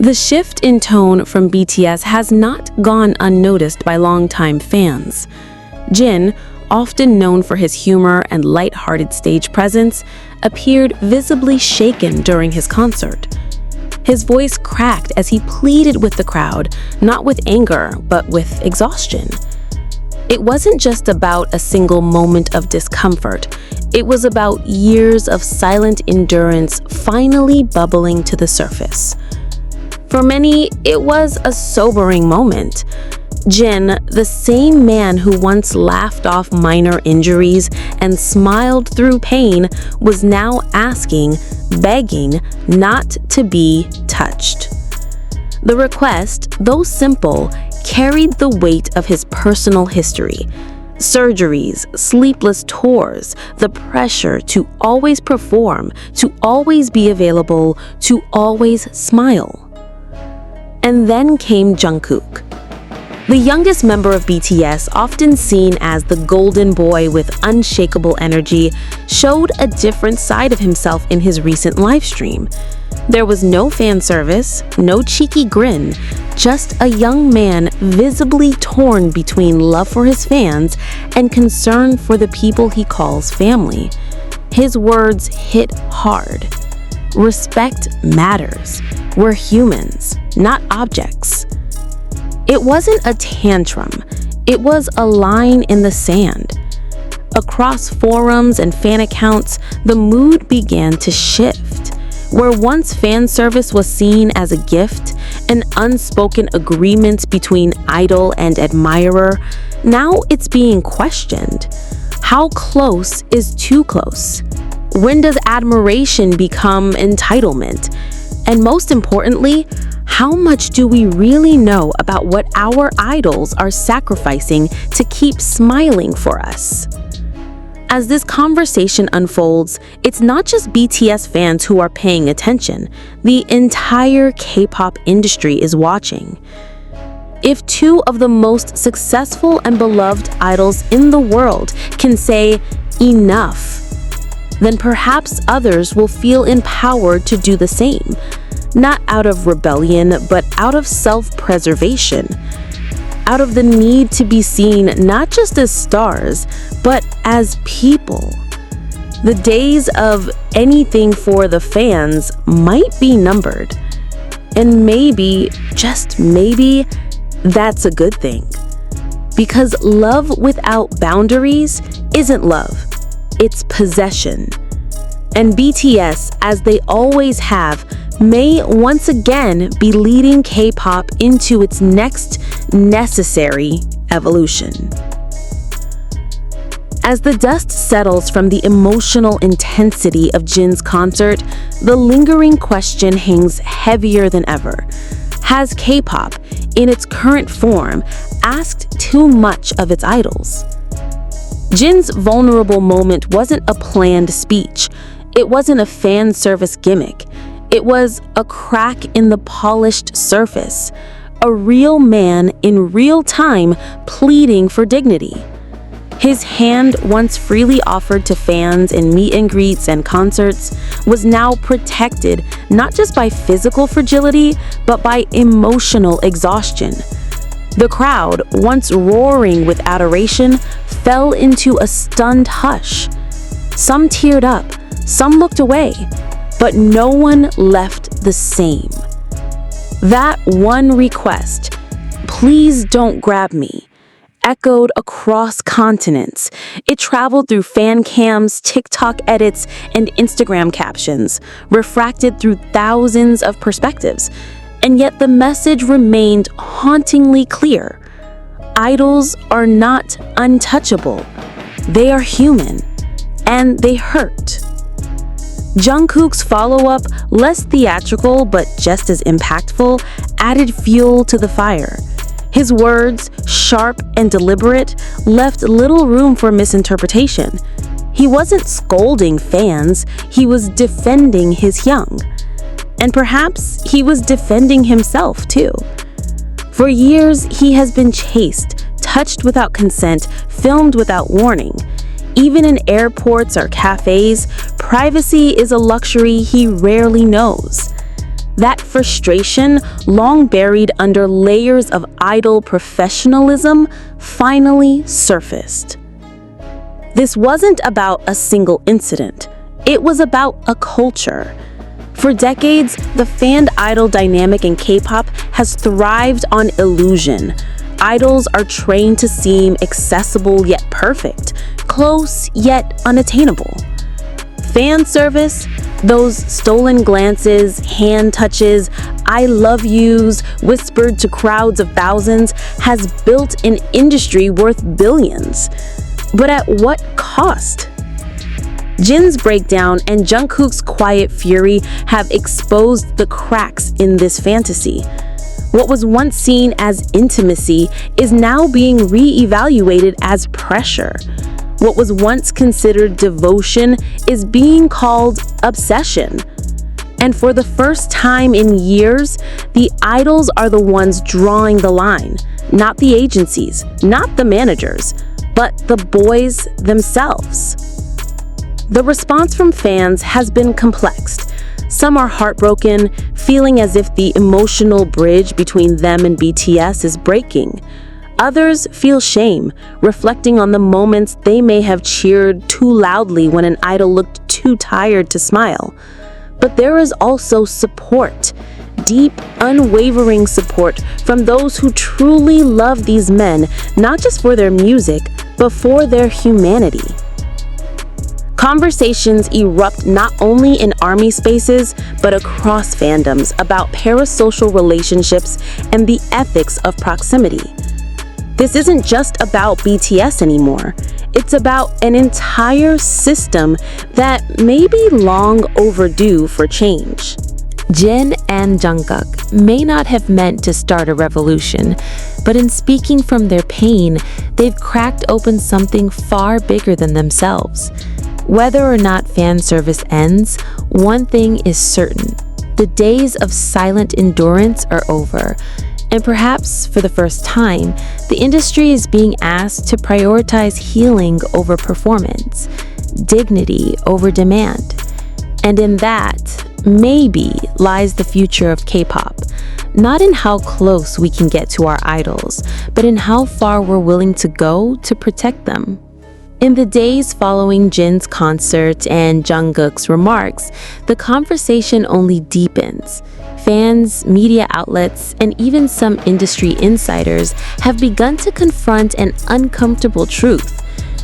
The shift in tone from BTS has not gone unnoticed by longtime fans. Jin, often known for his humor and light-hearted stage presence, appeared visibly shaken during his concert. His voice cracked as he pleaded with the crowd, not with anger, but with exhaustion. It wasn't just about a single moment of discomfort. It was about years of silent endurance finally bubbling to the surface. For many, it was a sobering moment. Jin, the same man who once laughed off minor injuries and smiled through pain, was now asking, begging, not to be touched. The request, though simple, carried the weight of his personal history. Surgeries, sleepless tours, the pressure to always perform, to always be available, to always smile. And then came Jungkook. The youngest member of BTS, often seen as the golden boy with unshakable energy, showed a different side of himself in his recent livestream. There was no fan service, no cheeky grin, just a young man visibly torn between love for his fans and concern for the people he calls family. His words hit hard. Respect matters. We're humans, not objects. It wasn't a tantrum. It was a line in the sand. Across forums and fan accounts, the mood began to shift. Where once fan service was seen as a gift, an unspoken agreement between idol and admirer, now it's being questioned. How close is too close? When does admiration become entitlement? And most importantly, how much do we really know about what our idols are sacrificing to keep smiling for us? As this conversation unfolds, it's not just BTS fans who are paying attention. The entire K-pop industry is watching. If two of the most successful and beloved idols in the world can say enough, then perhaps others will feel empowered to do the same. Not out of rebellion, but out of self-preservation. Out of the need to be seen not just as stars, but as people. The days of anything for the fans might be numbered. And maybe, just maybe, that's a good thing. Because love without boundaries isn't love. It's possession. And BTS, as they always have, may once again be leading K-pop into its next necessary evolution. As the dust settles from the emotional intensity of Jin's concert, the lingering question hangs heavier than ever. Has K-pop, in its current form, asked too much of its idols? Jin's vulnerable moment wasn't a planned speech. It wasn't a fan service gimmick. It was a crack in the polished surface, a real man in real time pleading for dignity. His hand, once freely offered to fans in meet and greets and concerts, was now protected not just by physical fragility, but by emotional exhaustion. The crowd, once roaring with adoration, fell into a stunned hush. Some teared up, some looked away, but no one left the same. That one request, "Please don't grab me," echoed across continents. It traveled through fan cams, TikTok edits, and Instagram captions, refracted through thousands of perspectives. And yet the message remained hauntingly clear. Idols are not untouchable. They are human, and they hurt. Jungkook's follow-up, less theatrical but just as impactful, added fuel to the fire. His words, sharp and deliberate, left little room for misinterpretation. He wasn't scolding fans, he was defending his young. And perhaps he was defending himself too. For years, he has been chased, touched without consent, filmed without warning. Even in airports or cafes, privacy is a luxury he rarely knows. That frustration, long buried under layers of idol professionalism, finally surfaced. This wasn't about a single incident. It was about a culture. For decades, the fan-idol dynamic in K-pop has thrived on illusion. Idols are trained to seem accessible yet perfect, close yet unattainable. Fan service, those stolen glances, hand touches, I love yous whispered to crowds of thousands, has built an industry worth billions. But at what cost? Jin's breakdown and Jungkook's quiet fury have exposed the cracks in this fantasy. What was once seen as intimacy is now being re-evaluated as pressure. What was once considered devotion is being called obsession. And for the first time in years, the idols are the ones drawing the line, not the agencies, not the managers, but the boys themselves. The response from fans has been complex. Some are heartbroken, feeling as if the emotional bridge between them and BTS is breaking. Others feel shame, reflecting on the moments they may have cheered too loudly when an idol looked too tired to smile. But there is also support, deep, unwavering support from those who truly love these men, not just for their music, but for their humanity. Conversations erupt not only in ARMY spaces, but across fandoms about parasocial relationships and the ethics of proximity. This isn't just about BTS anymore. It's about an entire system that may be long overdue for change. Jin and Jungkook may not have meant to start a revolution, but in speaking from their pain, they've cracked open something far bigger than themselves. Whether or not fan service ends, one thing is certain. The days of silent endurance are over, and perhaps for the first time, the industry is being asked to prioritize healing over performance, dignity over demand. And in that, maybe lies the future of K-pop. Not in how close we can get to our idols, but in how far we're willing to go to protect them. In the days following Jin's concert and Jungkook's remarks, the conversation only deepens. Fans, media outlets, and even some industry insiders have begun to confront an uncomfortable truth.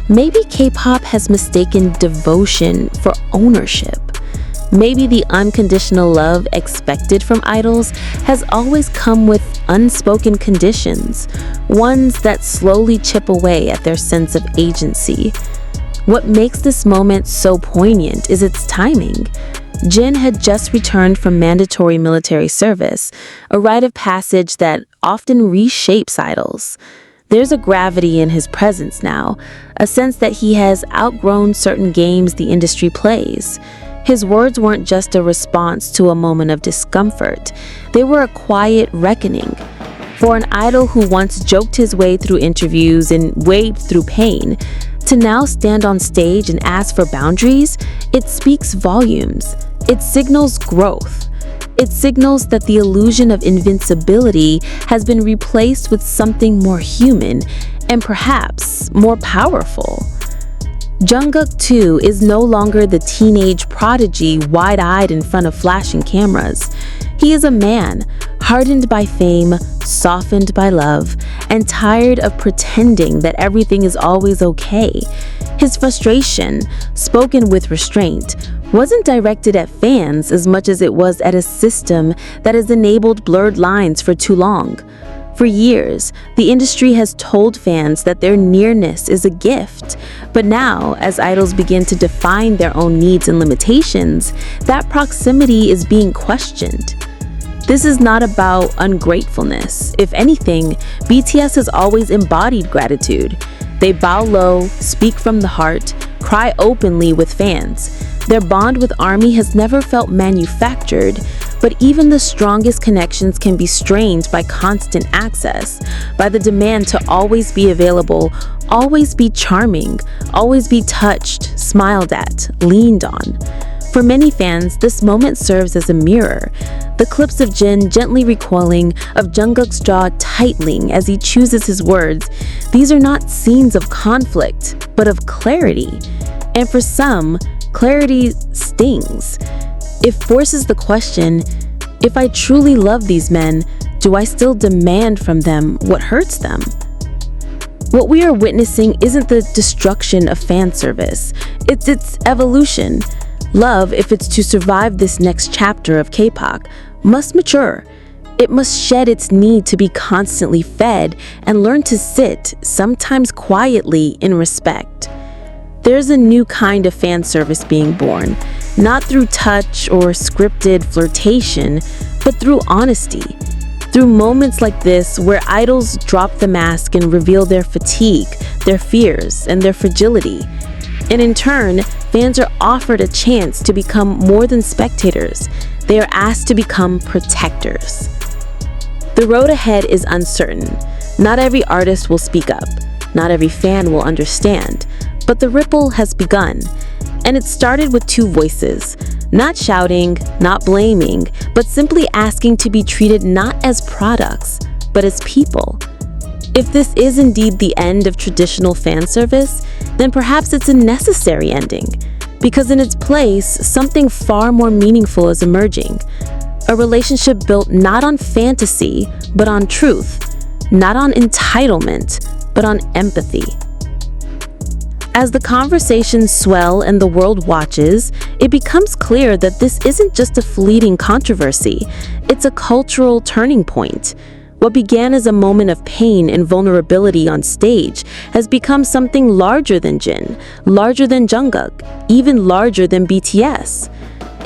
Maybe K-pop has mistaken devotion for ownership. Maybe the unconditional love expected from idols has always come with unspoken conditions, ones that slowly chip away at their sense of agency. What makes this moment so poignant is its timing. Jin had just returned from mandatory military service, a rite of passage that often reshapes idols. There's a gravity in his presence now, a sense that he has outgrown certain games the industry plays. His words weren't just a response to a moment of discomfort. They were a quiet reckoning. For an idol who once joked his way through interviews and waved through pain, to now stand on stage and ask for boundaries, it speaks volumes. It signals growth. It signals that the illusion of invincibility has been replaced with something more human and perhaps more powerful. Jungkook, too, is no longer the teenage prodigy wide-eyed in front of flashing cameras. He is a man, hardened by fame, softened by love, and tired of pretending that everything is always okay. His frustration, spoken with restraint, wasn't directed at fans as much as it was at a system that has enabled blurred lines for too long. For years, the industry has told fans that their nearness is a gift. But now, as idols begin to define their own needs and limitations, that proximity is being questioned. This is not about ungratefulness. If anything, BTS has always embodied gratitude. They bow low, speak from the heart, cry openly with fans. Their bond with ARMY has never felt manufactured, but even the strongest connections can be strained by constant access, by the demand to always be available, always be charming, always be touched, smiled at, leaned on. For many fans, this moment serves as a mirror. The clips of Jin gently recoiling, of Jungkook's jaw tightening as he chooses his words, these are not scenes of conflict, but of clarity. And for some, clarity stings. It forces the question, if I truly love these men, do I still demand from them what hurts them? What we are witnessing isn't the destruction of fan service, it's its evolution. Love, if it's to survive this next chapter of K-pop, must mature. It must shed its need to be constantly fed and learn to sit, sometimes quietly, in respect. There's a new kind of fan service being born, not through touch or scripted flirtation, but through honesty. Through moments like this where idols drop the mask and reveal their fatigue, their fears, and their fragility. And in turn, fans are offered a chance to become more than spectators. They are asked to become protectors. The road ahead is uncertain. Not every artist will speak up. Not every fan will understand. But the ripple has begun. And it started with two voices. Not shouting, not blaming, but simply asking to be treated not as products, but as people. If this is indeed the end of traditional fan service, then perhaps it's a necessary ending, because in its place, something far more meaningful is emerging. A relationship built not on fantasy, but on truth, not on entitlement, but on empathy. As the conversations swell and the world watches, it becomes clear that this isn't just a fleeting controversy, it's a cultural turning point. What began as a moment of pain and vulnerability on stage has become something larger than Jin, larger than Jungkook, even larger than BTS.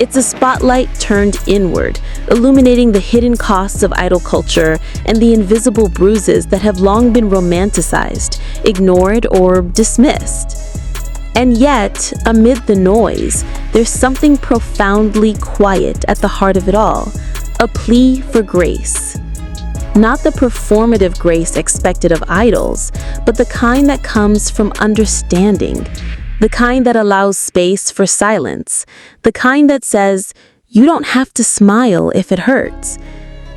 It's a spotlight turned inward, illuminating the hidden costs of idol culture and the invisible bruises that have long been romanticized, ignored, or dismissed. And yet, amid the noise, there's something profoundly quiet at the heart of it all, a plea for grace. Not the performative grace expected of idols, but the kind that comes from understanding, the kind that allows space for silence, the kind that says, you don't have to smile if it hurts.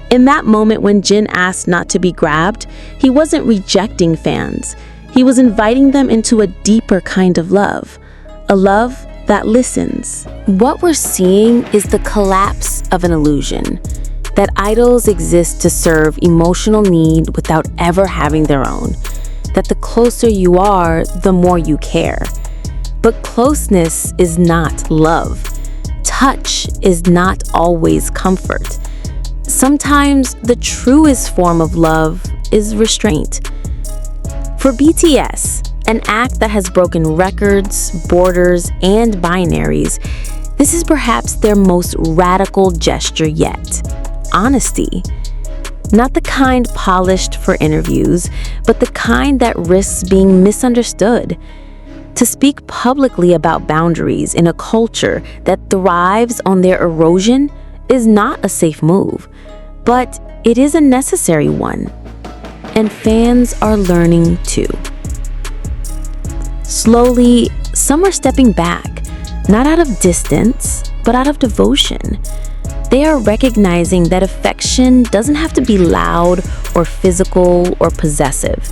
In that moment when Jin asked not to be grabbed, he wasn't rejecting fans. He was inviting them into a deeper kind of love, a love that listens. What we're seeing is the collapse of an illusion, that idols exist to serve emotional need without ever having their own, that the closer you are, the more you care. But closeness is not love. Touch is not always comfort. Sometimes the truest form of love is restraint. For BTS, an act that has broken records, borders, and binaries, this is perhaps their most radical gesture yet. Honesty. Not the kind polished for interviews, but the kind that risks being misunderstood. To speak publicly about boundaries in a culture that thrives on their erosion is not a safe move, but it is a necessary one. And fans are learning too. Slowly, some are stepping back, not out of distance, but out of devotion. They are recognizing that affection doesn't have to be loud or physical or possessive.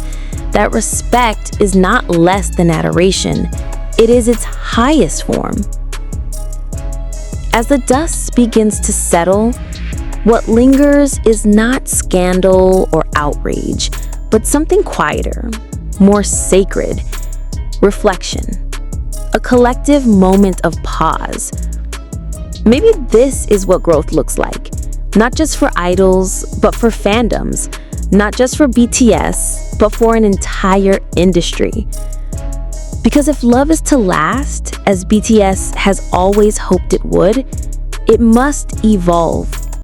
That respect is not less than adoration. It is its highest form. As the dust begins to settle, what lingers is not scandal or outrage, but something quieter, more sacred, reflection, a collective moment of pause. Maybe this is what growth looks like, not just for idols, but for fandoms, not just for BTS, but for an entire industry. Because if love is to last, as BTS has always hoped it would, it must evolve.